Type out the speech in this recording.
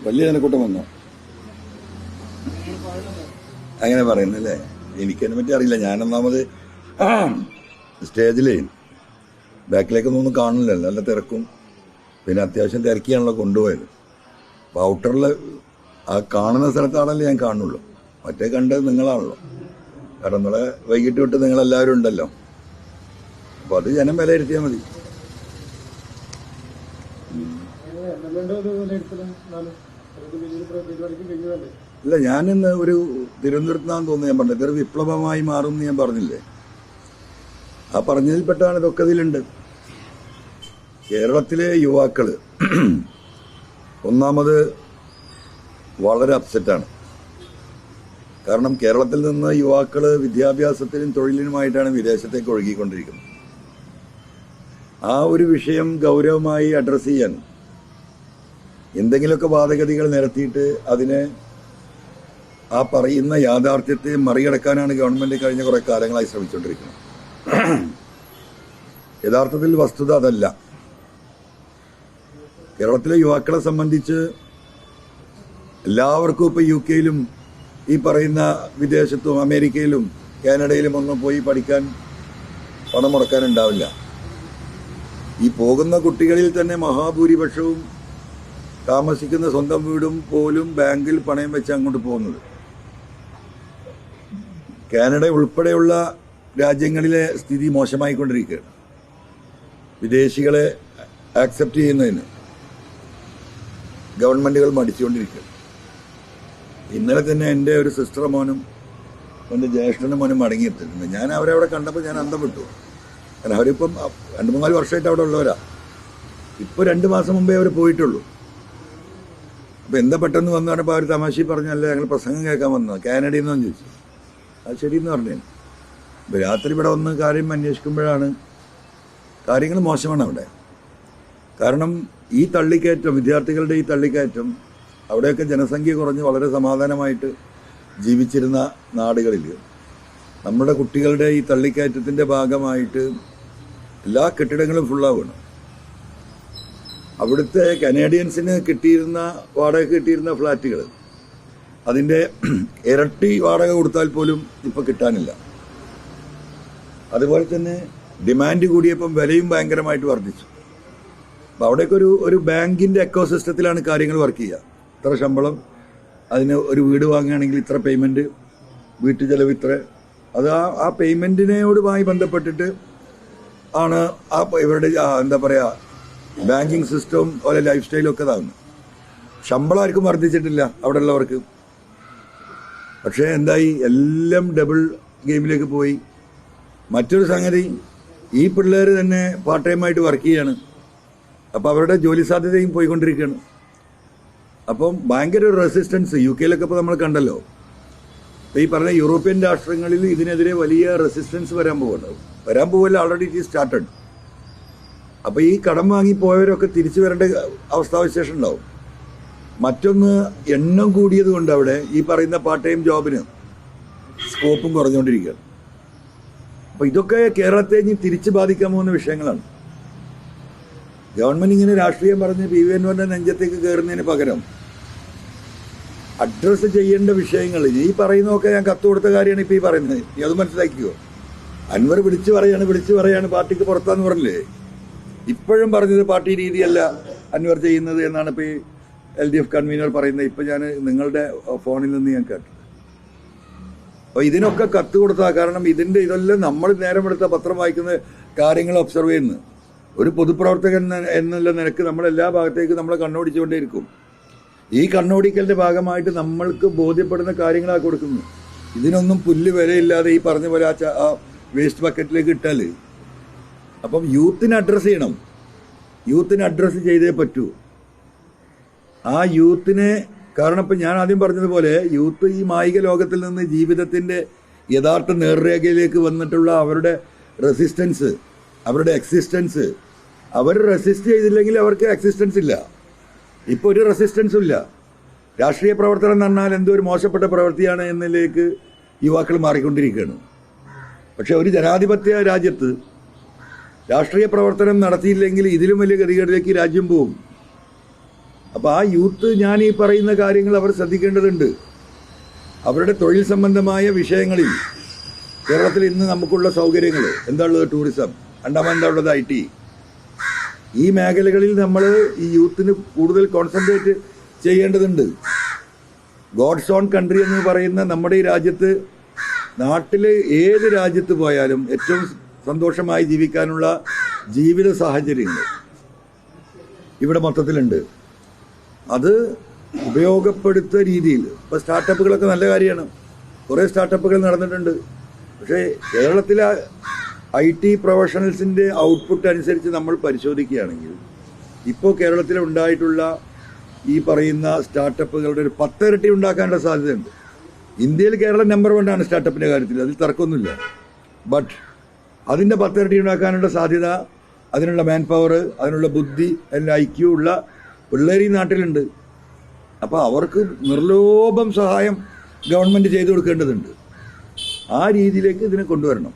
വലിയ ജനക്കൂട്ടം വന്നു അങ്ങനെ പറയുന്നല്ലേ? എനിക്കതിനെ പറ്റി അറിയില്ല. ഞാനൊന്നാമത് സ്റ്റേജിലേ ബാക്കിലേക്കൊന്നും കാണുന്നില്ലല്ലോ, നല്ല തിരക്കും. പിന്നെ അത്യാവശ്യം തിരക്കിയാണല്ലോ കൊണ്ടുപോയത്. അപ്പോൾ ഔട്ടറിൽ ആ കാണുന്ന സ്ഥലത്താണല്ലോ ഞാൻ കാണുള്ളൂ. മറ്റേ കണ്ടത് നിങ്ങളാണല്ലോ. കാരണം നിങ്ങളെ വൈകിട്ട് വിട്ട് നിങ്ങളെല്ലാവരും ഉണ്ടല്ലോ. അപ്പോൾ അത് ജനം വിലയിരുത്തിയാൽ മതി. ഇല്ല, ഞാനിന്ന് ഒരു തിരുവനന്തപുരത്തുനിന്നാന്ന് തോന്നുന്നു ഞാൻ പറഞ്ഞത്. ഇതൊരു വിപ്ലവമായി മാറും എന്ന് ഞാൻ പറഞ്ഞില്ലേ? ആ പറഞ്ഞതിൽപ്പെട്ടാണ് ഇതൊക്കെ ഇതിലുണ്ട്. കേരളത്തിലെ യുവാക്കള് ഒന്നാമത് വളരെ അപ്സെറ്റാണ്. കാരണം കേരളത്തിൽ നിന്ന് യുവാക്കള് വിദ്യാഭ്യാസത്തിനും തൊഴിലിനുമായിട്ടാണ് വിദേശത്തേക്ക് ഒഴുകിക്കൊണ്ടിരിക്കുന്നത്. ആ ഒരു വിഷയം ഗൗരവമായി അഡ്രസ് ചെയ്യാൻ എന്തെങ്കിലുമൊക്കെ വാദഗതികൾ നിരത്തിയിട്ട് അതിനെ ആ പറയുന്ന യാഥാർത്ഥ്യത്തെ മറികടക്കാനാണ് ഗവൺമെന്റ് കഴിഞ്ഞ കുറെ കാലങ്ങളായി ശ്രമിച്ചുകൊണ്ടിരിക്കുന്നത്. യഥാർത്ഥത്തിൽ വസ്തുത അതല്ല. കേരളത്തിലെ യുവാക്കളെ സംബന്ധിച്ച് എല്ലാവർക്കും ഇപ്പൊ യു കെയിലും ഈ പറയുന്ന വിദേശത്തും അമേരിക്കയിലും കാനഡയിലും ഒന്നും പോയി പഠിക്കാൻ പണം മുടക്കാനുണ്ടാവില്ല. ഈ പോകുന്ന കുട്ടികളിൽ തന്നെ മഹാഭൂരിപക്ഷവും താമസിക്കുന്ന സ്വന്തം വീടും പോലും ബാങ്കിൽ പണയം വെച്ച് അങ്ങോട്ട് പോകുന്നത്. കാനഡ ഉൾപ്പെടെയുള്ള രാജ്യങ്ങളിലെ സ്ഥിതി മോശമായിക്കൊണ്ടിരിക്കുകയാണ്. വിദേശികളെ ആക്സെപ്റ്റ് ചെയ്യുന്നതിന് ഗവൺമെന്റുകൾ മടിച്ചുകൊണ്ടിരിക്കുകയാണ്. ഇന്നലെ തന്നെ എൻ്റെ ഒരു സിസ്റ്റർ മോനും എൻ്റെ ജ്യേഷ്ഠനും മോനും മടങ്ങിയെത്തിയിട്ടുണ്ട്. ഞാൻ അവരെ അവിടെ കണ്ടപ്പോൾ ഞാൻ അന്തം വിട്ടു. കാരണം അവരിപ്പം 2-3 വർഷമായിട്ട് അവിടെ ഉള്ളവരാ. ഇപ്പോൾ 2 മാസം മുമ്പേ അവർ പോയിട്ടുള്ളൂ. അപ്പം എന്താ പെട്ടെന്ന് വന്നു പറഞ്ഞപ്പോൾ അവർ തമാശി പറഞ്ഞല്ലേ ഞങ്ങൾ പ്രസംഗം കേൾക്കാൻ വന്നത് കാനഡയിൽ നിന്നും ചോദിച്ചു. അത് ശരിയെന്ന് പറഞ്ഞു. ഇപ്പം രാത്രി ഇവിടെ വന്ന് കാര്യം അന്വേഷിക്കുമ്പോഴാണ് കാര്യങ്ങൾ മോശമാണ് അവിടെ. കാരണം ഈ തള്ളിക്കയറ്റം, വിദ്യാർത്ഥികളുടെ ഈ തള്ളിക്കയറ്റം, അവിടെയൊക്കെ ജനസംഖ്യ കുറഞ്ഞ് വളരെ സമാധാനമായിട്ട് ജീവിച്ചിരുന്ന നാടുകളിൽ നമ്മുടെ കുട്ടികളുടെ ഈ തള്ളിക്കയറ്റത്തിൻ്റെ ഭാഗമായിട്ട് എല്ലാ കെട്ടിടങ്ങളും ഫുള്ളാവുകയാണ്. അവിടുത്തെ കനേഡിയൻസിന് കിട്ടിയിരുന്ന വാടക കിട്ടിയിരുന്ന ഫ്ലാറ്റുകൾ അതിൻ്റെ ഇരട്ടി വാടക കൊടുത്താൽ പോലും ഇപ്പം കിട്ടാനില്ല. അതുപോലെ തന്നെ ഡിമാൻഡ് കൂടിയപ്പം വിലയും ഭയങ്കരമായിട്ട് വർദ്ധിച്ചു. അപ്പം അവിടെയൊക്കെ ഒരു ബാങ്കിൻ്റെ എക്കോസിസ്റ്റത്തിലാണ് കാര്യങ്ങൾ വർക്ക് ചെയ്യുക. ഇത്ര ശമ്പളം, അതിന് ഒരു വീട് വാങ്ങുകയാണെങ്കിൽ ഇത്ര പേയ്മെൻറ്റ്, വീട്ടു ചെലവ് ഇത്ര, അത് ആ പേയ്മെൻറ്റിനോടുമായി ബന്ധപ്പെട്ടിട്ട് ആണ് ആ ഇവരുടെ എന്താ പറയുക ബാങ്കിങ് സിസ്റ്റവും അതുപോലെ ലൈഫ് സ്റ്റൈലും ഒക്കെ ഇതാകുന്നത്. ശമ്പളം ആർക്കും വർദ്ധിച്ചിട്ടില്ല അവിടെ ഉള്ളവർക്ക്. പക്ഷേ എന്തായി, എല്ലാം ഡബിൾ ഗെയിമിലേക്ക് പോയി. മറ്റൊരു സംഗതി, ഈ പിള്ളേർ തന്നെ പാർട്ട് ടൈമായിട്ട് വർക്ക് ചെയ്യാണ്. അപ്പോൾ അവരുടെ ജോലി സാധ്യതയും പോയിക്കൊണ്ടിരിക്കുകയാണ്. അപ്പം ഭയങ്കര ഒരു റെസിസ്റ്റൻസ് യു കെയിലൊക്കെ ഇപ്പോൾ നമ്മൾ കണ്ടല്ലോ. ഈ പറഞ്ഞ യൂറോപ്യൻ രാഷ്ട്രങ്ങളിൽ ഇതിനെതിരെ വലിയ റെസിസ്റ്റൻസ് വരാൻ പോവല്ല, ഓൾറെഡി ഇറ്റ് ഈസ് സ്റ്റാർട്ടഡ്. അപ്പോൾ ഈ കടം വാങ്ങിപ്പോയവരൊക്കെ തിരിച്ചു വരേണ്ട അവസ്ഥാവിശേഷം ഉണ്ടാവും. മറ്റൊന്ന്, എണ്ണം കൂടിയത് കൊണ്ട് അവിടെ ഈ പറയുന്ന പാർട്ട് ടൈം ജോബിന് സ്കോപ്പും കുറഞ്ഞുകൊണ്ടിരിക്കുകയാണ്. അപ്പോൾ ഇതൊക്കെ കേരളത്തെ ഇനി തിരിച്ചു ബാധിക്കാൻ പോകുന്ന വിഷയങ്ങളാണ്. ഗവൺമെന്റ് ഇങ്ങനെ രാഷ്ട്രീയം പറഞ്ഞ് PV അൻവറിന്റെ നെഞ്ചത്തേക്ക് കയറുന്നതിന് പകരം അഡ്രസ്സ് ചെയ്യേണ്ട വിഷയങ്ങൾ, ഈ പറയുന്നതൊക്കെ ഞാൻ കത്ത് കൊടുത്ത കാര്യമാണ് ഇപ്പോൾ ഈ പറയുന്നത്. നീ അത് മനസ്സിലാക്കിയോ? അൻവർ വിളിച്ചു പറയാണ് പാർട്ടിക്ക് പുറത്താന്ന് പറഞ്ഞില്ലേ? ഇപ്പോഴും പറഞ്ഞത് പാർട്ടി രീതിയല്ല അൻവർ ചെയ്യുന്നത് എന്നാണ് ഇപ്പോൾ ഈ LDF കൺവീനർ പറയുന്നത്. ഇപ്പം ഞാൻ നിങ്ങളുടെ ഫോണിൽ നിന്ന് ഞാൻ കേട്ടത്. അപ്പോൾ ഇതിനൊക്കെ കത്ത് കൊടുത്താൽ, കാരണം ഇതെല്ലാം നമ്മൾ നേരമെടുത്ത പത്രം വായിക്കുന്ന കാര്യങ്ങൾ ഒബ്സർവ് ചെയ്യുന്നത്. ഒരു പൊതുപ്രവർത്തകൻ എന്നുള്ള നിലക്ക് നമ്മളെല്ലാ ഭാഗത്തേക്കും നമ്മളെ കണ്ണോടിച്ചുകൊണ്ടേയിരിക്കും. ഈ കണ്ണോടിക്കലിൻ്റെ ഭാഗമായിട്ട് നമ്മൾക്ക് ബോധ്യപ്പെടുന്ന കാര്യങ്ങളാണ് കൊടുക്കുന്നത്. ഇതിനൊന്നും പുല്ല് വിലയില്ലാതെ ഈ പറഞ്ഞ പോലെ ആ വേസ്റ്റ് ബക്കറ്റിലേക്ക് ഇട്ടാൽ, അപ്പം യൂത്തിനെ അഡ്രസ്സ് ചെയ്യണം. യൂത്തിനെ അഡ്രസ്സ് ചെയ്തേ പറ്റൂ. ആ യൂത്തിനെ, കാരണം ഇപ്പം ഞാൻ ആദ്യം പറഞ്ഞതുപോലെ യൂത്ത് ഈ മായിക ലോകത്തിൽ നിന്ന് ജീവിതത്തിൻ്റെ യഥാർത്ഥ നേർരേഖയിലേക്ക് വന്നിട്ടുള്ള അവരുടെ റെസിസ്റ്റൻസ്, അവരുടെ എക്സിസ്റ്റൻസ്, അവർ റെസിസ്റ്റ് ചെയ്തില്ലെങ്കിൽ അവർക്ക് എക്സിസ്റ്റൻസ് ഇല്ല. ഇപ്പോൾ ഒരു റെസിസ്റ്റൻസും ഇല്ല. രാഷ്ട്രീയ പ്രവർത്തനം എന്ന് പറഞ്ഞാൽ എന്തോ ഒരു മോശപ്പെട്ട പ്രവൃത്തിയാണ് എന്നതിലേക്ക് യുവാക്കൾ മാറിക്കൊണ്ടിരിക്കുകയാണ്. പക്ഷെ ഒരു ജനാധിപത്യ രാജ്യത്ത് രാഷ്ട്രീയ പ്രവർത്തനം നടത്തിയില്ലെങ്കിൽ ഇതിലും വലിയ ഗതികേടിലേക്ക് രാജ്യം പോവും. അപ്പോൾ ആ യൂത്ത് ഞാൻ ഈ പറയുന്ന കാര്യങ്ങൾ അവർ ശ്രദ്ധിക്കേണ്ടതുണ്ട്. അവരുടെ തൊഴിൽ സംബന്ധമായ വിഷയങ്ങളിൽ കേരളത്തിൽ ഇന്ന് നമുക്കുള്ള സൗകര്യങ്ങൾ എന്താണുള്ളത്? ടൂറിസം, രണ്ടാമതുള്ളത് IT. ഈ മേഖലകളിൽ നമ്മൾ ഈ യൂത്തിന് കൂടുതൽ കോൺസെൻട്രേറ്റ് ചെയ്യേണ്ടതുണ്ട്. ഗോഡ്സ് ഓൺ കൺട്രി എന്ന് പറയുന്ന നമ്മുടെ ഈ രാജ്യത്ത്, നാട്ടിൽ ഏത് രാജ്യത്ത് പോയാലും ഏറ്റവും സന്തോഷമായി ജീവിക്കാനുള്ള ജീവിത സാഹചര്യങ്ങൾ ഇവിടെ മൊത്തത്തിലുണ്ട്. അത് ഉപയോഗപ്പെടുത്ത രീതിയിൽ ഇപ്പോൾ സ്റ്റാർട്ടപ്പുകളൊക്കെ നല്ല കാര്യമാണ്. കുറേ സ്റ്റാർട്ടപ്പുകൾ നടന്നിട്ടുണ്ട്. പക്ഷേ കേരളത്തിലെ IT പ്രൊഫഷണൽസിൻ്റെ ഔട്ട്പുട്ട് അനുസരിച്ച് നമ്മൾ പരിശോധിക്കുകയാണെങ്കിൽ ഇപ്പോൾ കേരളത്തിൽ ഉണ്ടായിട്ടുള്ള ഈ പറയുന്ന സ്റ്റാർട്ടപ്പുകളുടെ ഒരു 10 ഇരട്ടി ഉണ്ടാക്കാനുള്ള സാധ്യതയുണ്ട്. ഇന്ത്യയിൽ കേരളം നമ്പർ 1 ആണ് സ്റ്റാർട്ടപ്പിൻ്റെ കാര്യത്തിൽ, അതിൽ തർക്കമൊന്നുമില്ല. ബട്ട് അതിൻ്റെ 10 ഇരട്ടി ഉണ്ടാക്കാനുള്ള സാധ്യത, അതിനുള്ള മാൻ പവർ, അതിനുള്ള ബുദ്ധി, അതിനുള്ള IQ ഉള്ള പിള്ളേർ ഈ നാട്ടിലുണ്ട്. അപ്പോൾ അവർക്ക് നിർലോഭം സഹായം ഗവൺമെൻറ് ചെയ്തു കൊടുക്കേണ്ടതുണ്ട്. ആ രീതിയിലേക്ക് ഇതിനെ കൊണ്ടുവരണം.